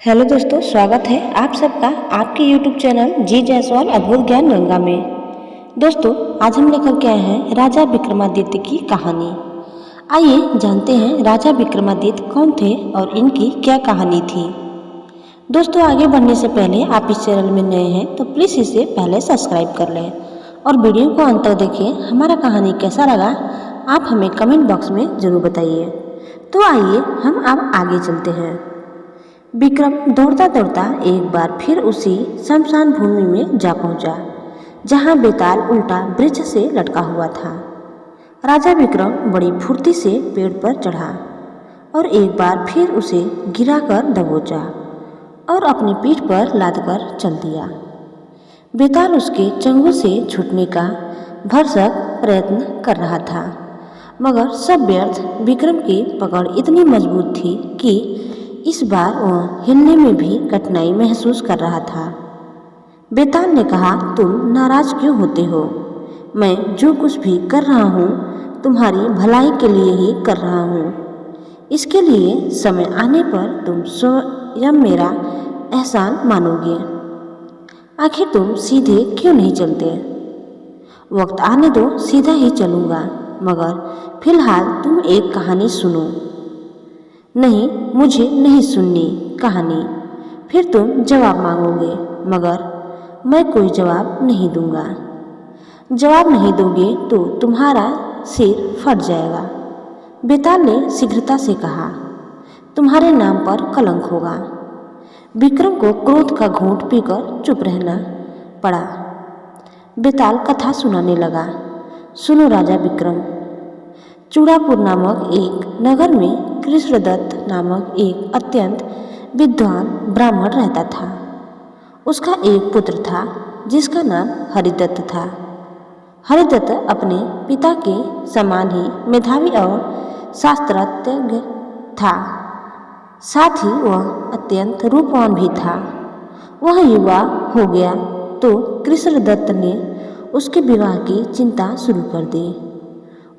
Hello दोस्तों, स्वागत है आप सबका आपके यूट्यूब चैनल जी जायसवाल अद्भुत ज्ञान गंगा में। दोस्तों, आज हम लेकर के आए हैं राजा विक्रमादित्य की कहानी। आइए जानते हैं राजा विक्रमादित्य कौन थे और इनकी क्या कहानी थी। दोस्तों, आगे बढ़ने से पहले आप इस चैनल में नए हैं तो प्लीज़ इसे पहले सब्सक्राइब कर लें और वीडियो को अंत तक देखें। हमारा कहानी कैसा लगा आप हमें कमेंट बॉक्स में ज़रूर बताइए। तो आइए हम अब आगे चलते हैं। विक्रम दौड़ता दौड़ता एक बार फिर उसी शमशान भूमि में जा पहुंचा जहां बेताल उल्टा वृक्ष से लटका हुआ था। राजा विक्रम बड़ी फुर्ती से पेड़ पर चढ़ा और एक बार फिर उसे गिराकर दबोचा और अपनी पीठ पर लादकर चल दिया। बेताल उसके चंगुल से छूटने का भरसक प्रयत्न कर रहा था, मगर सब व्यर्थ। विक्रम की पकड़ इतनी मजबूत थी कि इस बार वह हिलने में भी कठिनाई महसूस कर रहा था। बेताल ने कहा, तुम नाराज क्यों होते हो? मैं जो कुछ भी कर रहा हूँ तुम्हारी भलाई के लिए ही कर रहा हूँ। इसके लिए समय आने पर तुम स्वयं मेरा एहसान मानोगे। आखिर तुम सीधे क्यों नहीं चलते? वक्त आने दो, सीधा ही चलूँगा, मगर फिलहाल तुम एक कहानी सुनो। नहीं, मुझे नहीं सुननी कहानी। फिर तुम जवाब मांगोगे, मगर मैं कोई जवाब नहीं दूंगा। जवाब नहीं दोगे तो तुम्हारा सिर फट जाएगा। बेताल ने शीघ्रता से कहा, तुम्हारे नाम पर कलंक होगा। विक्रम को क्रोध का घूंट पीकर चुप रहना पड़ा। बेताल कथा सुनाने लगा। सुनो राजा विक्रम, चूड़ापुर नामक एक नगर में कृष्णदत्त नामक एक अत्यंत विद्वान ब्राह्मण रहता था। उसका एक पुत्र था जिसका नाम हरिदत्त था। हरिदत्त अपने पिता के समान ही मेधावी और शास्त्रज्ञ था। साथ ही वह अत्यंत रूपवान भी था। वह युवा हो गया तो कृष्णदत्त ने उसके विवाह की चिंता शुरू कर दी।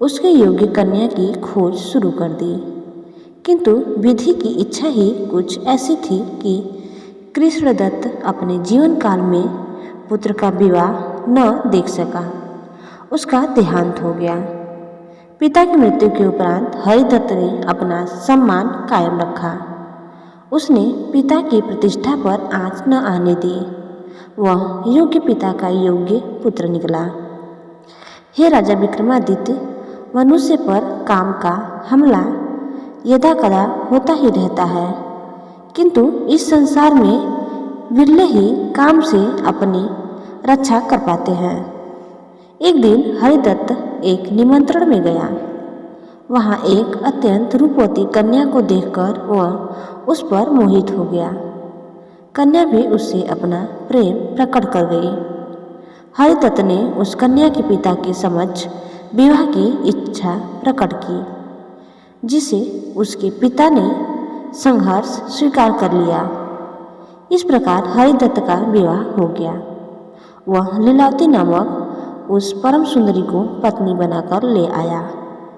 उसके योग्य कन्या की खोज शुरू कर दी, किंतु विधि की इच्छा ही कुछ ऐसी थी कि कृष्णदत्त अपने जीवन काल में पुत्र का विवाह न देख सका। उसका देहांत हो गया। पिता की मृत्यु के उपरांत हरिदत्त ने अपना सम्मान कायम रखा। उसने पिता की प्रतिष्ठा पर आँच न आने दी। वह योग्य पिता का योग्य पुत्र निकला। हे राजा विक्रमादित्य, मनुष्य पर काम का हमला यदा कदा होता ही रहता है, किंतु इस संसार में विरले ही काम से अपनी रक्षा कर पाते हैं। एक दिन हरिदत्त एक निमंत्रण में गया। वहाँ एक अत्यंत रूपवती कन्या को देखकर वह उस पर मोहित हो गया। कन्या भी उससे अपना प्रेम प्रकट कर गई। हरिदत्त ने उस कन्या के पिता के समक्ष विवाह की इच्छा प्रकट की, जिसे उसके पिता ने संघर्ष स्वीकार कर लिया। इस प्रकार हरिदत्त का विवाह हो गया। वह लीलावती नामक उस परम सुंदरी को पत्नी बनाकर ले आया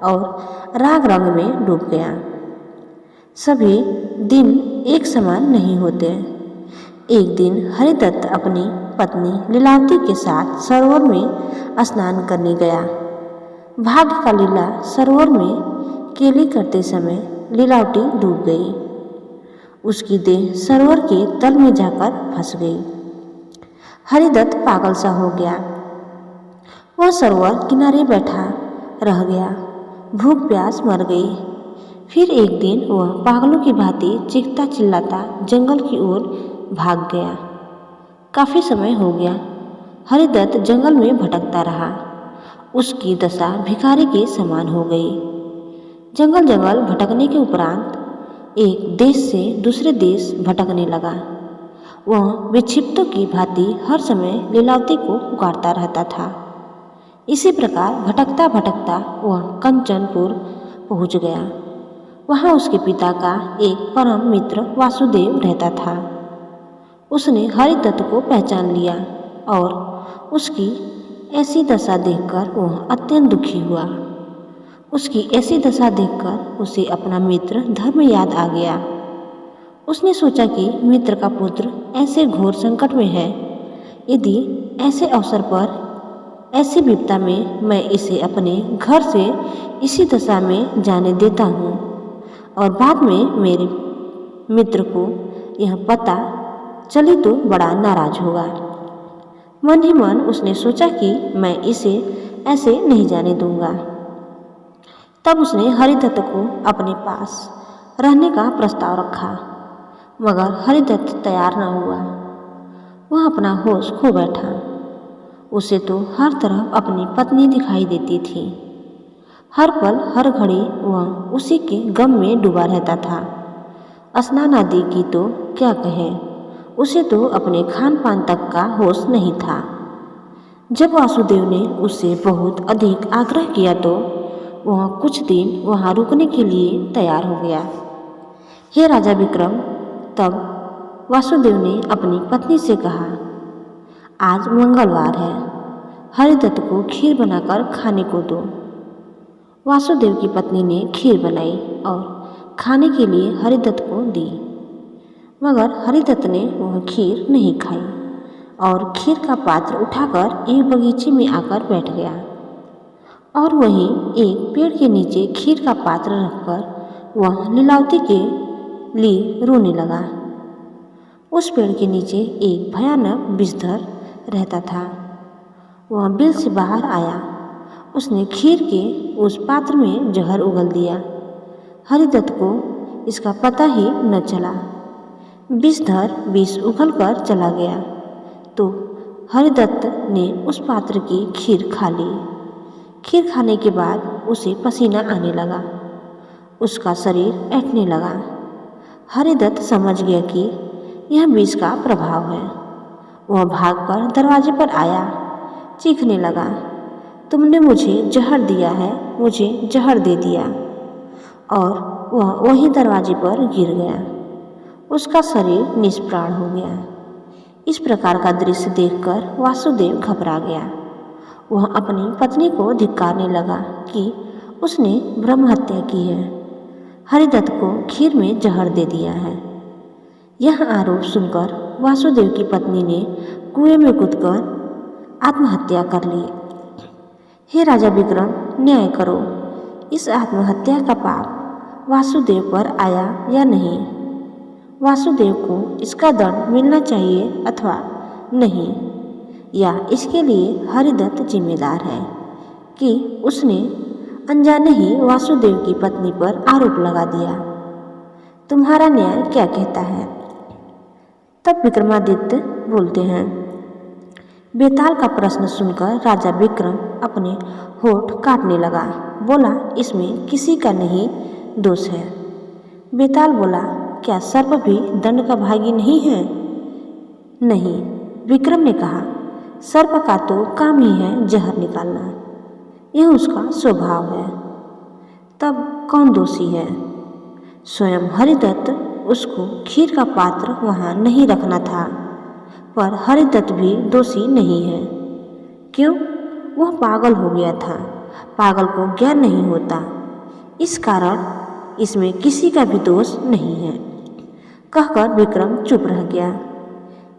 और राग रंग में डूब गया। सभी दिन एक समान नहीं होते। एक दिन हरिदत्त अपनी पत्नी लीलावती के साथ सरोवर में स्नान करने गया। भाग्य का लीला, सरोवर में केली करते समय लीलावती डूब गई। उसकी देह सरोवर के तल में जाकर फंस गई। हरिदत्त पागल सा हो गया। वह सरोवर किनारे बैठा रह गया। भूख प्यास मर गई। फिर एक दिन वह पागलों की भांति चीखता चिल्लाता जंगल की ओर भाग गया। काफी समय हो गया। हरिदत्त जंगल में भटकता रहा। उसकी दशा भिखारी के समान हो गई। जंगल जंगल भटकने के उपरांत एक देश से दूसरे देश भटकने लगा। वह विक्षिप्तों की भांति हर समय लीलावती को पुकारता रहता था। इसी प्रकार भटकता भटकता वह कंचनपुर पहुंच गया। वहाँ उसके पिता का एक परम मित्र वासुदेव रहता था। उसने हरिदत्त को पहचान लिया और उसकी ऐसी दशा देखकर वह अत्यंत दुखी हुआ। उसकी ऐसी दशा देखकर उसे अपना मित्र धर्म याद आ गया। उसने सोचा कि मित्र का पुत्र ऐसे घोर संकट में है, यदि ऐसे अवसर पर, ऐसी विपदा में मैं इसे अपने घर से इसी दशा में जाने देता हूँ और बाद में मेरे मित्र को यह पता चले तो बड़ा नाराज होगा। मन ही मन उसने सोचा कि मैं इसे ऐसे नहीं जाने दूंगा। तब उसने हरिदत्त को अपने पास रहने का प्रस्ताव रखा, मगर हरिदत्त तैयार न हुआ। वह अपना होश खो बैठा। उसे तो हर तरफ अपनी पत्नी दिखाई देती थी। हर पल हर घड़ी वह उसी के गम में डूबा रहता था। स्नान आदि की तो क्या कहें, उसे तो अपने खान पान तक का होश नहीं था। जब वासुदेव ने उससे बहुत अधिक आग्रह किया तो वह कुछ दिन वहाँ रुकने के लिए तैयार हो गया। हे राजा विक्रम, तब वासुदेव ने अपनी पत्नी से कहा, आज मंगलवार है, हरिदत्त को खीर बनाकर खाने को दो। वासुदेव की पत्नी ने खीर बनाई और खाने के लिए हरिदत्त को दी, मगर हरिदत्त ने वह खीर नहीं खाई और खीर का पात्र उठाकर एक बगीचे में आकर बैठ गया और वहीं एक पेड़ के नीचे खीर का पात्र रखकर वह लीलावती के लिए रोने लगा। उस पेड़ के नीचे एक भयानक विषधर रहता था। वह बिल से बाहर आया। उसने खीर के उस पात्र में जहर उगल दिया। हरिदत्त को इसका पता ही न चला। विषधर विष उगलकर चला गया तो हरिदत्त ने उस पात्र की खीर खा ली। खीर खाने के बाद उसे पसीना आने लगा, उसका शरीर ऐंठने लगा। हरिदत्त समझ गया कि यह विष का प्रभाव है। वह भागकर दरवाजे पर आया, चीखने लगा, तुमने मुझे जहर दिया है, मुझे जहर दे दिया। और वह वहीं दरवाजे पर गिर गया। उसका शरीर निष्प्राण हो गया। इस प्रकार का दृश्य देखकर वासुदेव घबरा गया। वह अपनी पत्नी को धिक्कारने लगा कि उसने ब्रह्म हत्या की है, हरिदत्त को खीर में जहर दे दिया है। यह आरोप सुनकर वासुदेव की पत्नी ने कुएं में कूदकर आत्महत्या कर ली। हे राजा विक्रम, न्याय करो, इस आत्महत्या का पाप वासुदेव पर आया या नहीं? वासुदेव को इसका दंड मिलना चाहिए अथवा नहीं, या इसके लिए हरिदत्त जिम्मेदार है कि उसने अनजाने ही वासुदेव की पत्नी पर आरोप लगा दिया। तुम्हारा न्याय क्या कहता है? तब विक्रमादित्य बोलते हैं। बेताल का प्रश्न सुनकर राजा विक्रम अपने होठ काटने लगा। बोला, इसमें किसी का नहीं दोष है। बेताल बोला, क्या सर्प भी दंड का भागी नहीं है? नहीं, विक्रम ने कहा, सर्प का तो काम ही है जहर निकालना, यह उसका स्वभाव है। तब कौन दोषी है? स्वयं हरिदत्त। उसको खीर का पात्र वहाँ नहीं रखना था, पर हरिदत्त भी दोषी नहीं है। क्यों? वह पागल हो गया था। पागल को ज्ञान नहीं होता, इस कारण इसमें किसी का भी दोष नहीं है। कहकर विक्रम चुप रह गया।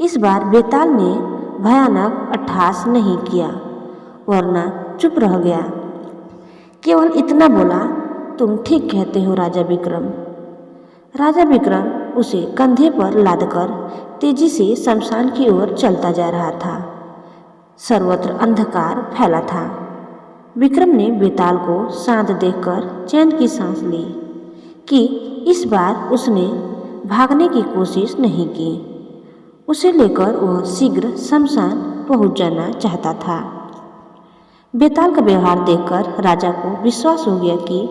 इस बार बेताल ने भयानक अट्टहास नहीं किया, वरना चुप रह गया। केवल इतना बोला, तुम ठीक कहते हो राजा विक्रम। राजा विक्रम उसे कंधे पर लादकर तेजी से शमशान की ओर चलता जा रहा था। सर्वत्र अंधकार फैला था। विक्रम ने बेताल को शांत देखकर चैन की सांस ली कि इस बार उसने भागने की कोशिश नहीं की। उसे लेकर वह शीघ्र शमशान पहुंच जाना चाहता था। बेताल का व्यवहार देखकर राजा को विश्वास हो गया कि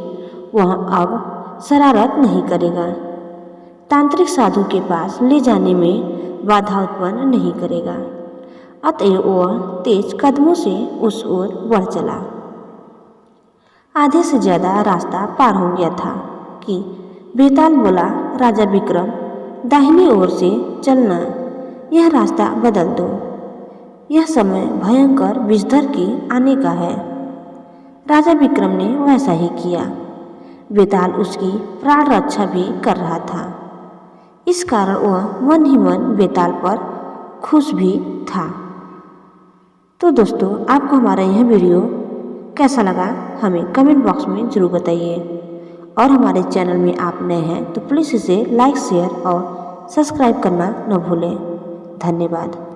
वह अब शरारत नहीं करेगा, तांत्रिक साधु के पास ले जाने में बाधा उत्पन्न नहीं करेगा। अतएव वह तेज कदमों से उस ओर बढ़ चला। आधे से ज्यादा रास्ता पार हो गया था कि बेताल बोला, राजा विक्रम, दाहिनी ओर से चलना, यह रास्ता बदल दो। यह समय भयंकर विषधर के आने का है। राजा विक्रम ने वैसा ही किया। बेताल उसकी प्राण रक्षा भी कर रहा था। इस कारण वह मन ही मन बेताल पर खुश भी था। तो दोस्तों, आपको हमारा यह वीडियो कैसा लगा हमें कमेंट बॉक्स में ज़रूर बताइए। और हमारे चैनल में आप नए हैं तो प्लीज़ इसे लाइक, शेयर और सब्सक्राइब करना न भूलें। धन्यवाद।